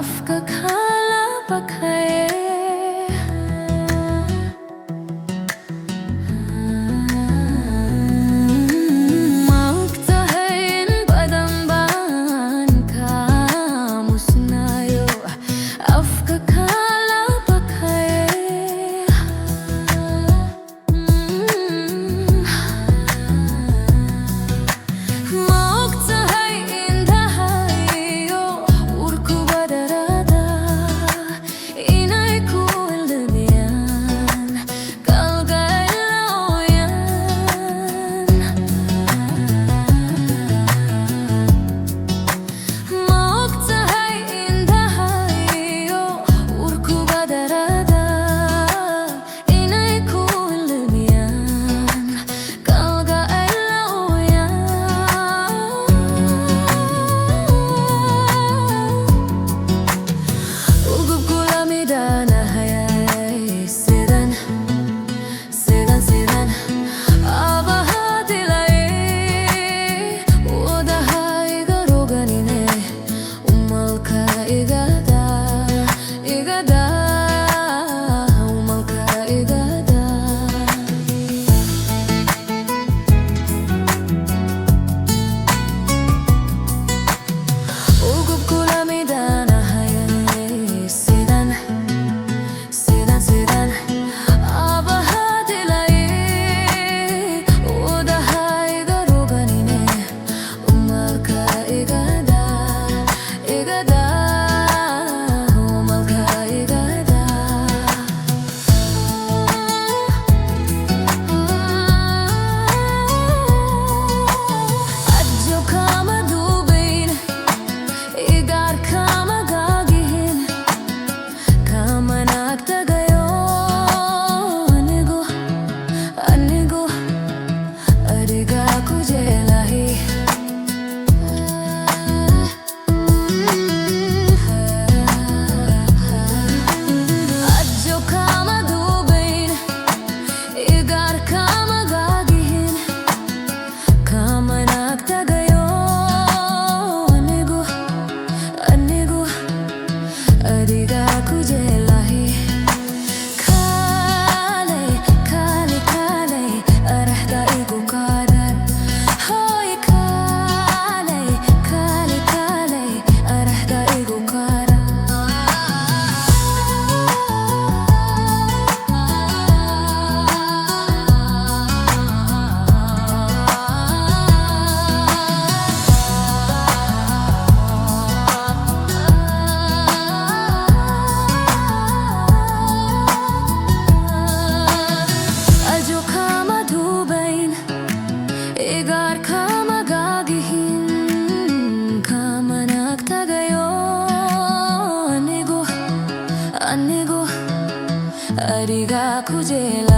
Afka kala bakaye Magta hayin badamban kamusnayo Afka kala bakaye Magta hayin dahayo urku badarada Inay kulmiyan kalgalayan Magta hayin dahayo urku badarada Inay kulmiyan kalgalayan Ugup kulamidana hayay sedan abahadilay Udahay garuganine umalka igada umalka igada Ugup kulamidana hayay sedan abahadilay Udahay garuganine umalka igada umalka igada Adjo kama dubain igar kama gagihin kama nagtagayo anigo adiga kujelahi Adjo kama dubain igar kama gagihin kama nagtagayo anigo adiga kujelahi Kale arahda igu kadar Hoy kale arahda igu kadar Adjo kama dubain igar kama gagihin kama nagtagayo anigo adiga kujela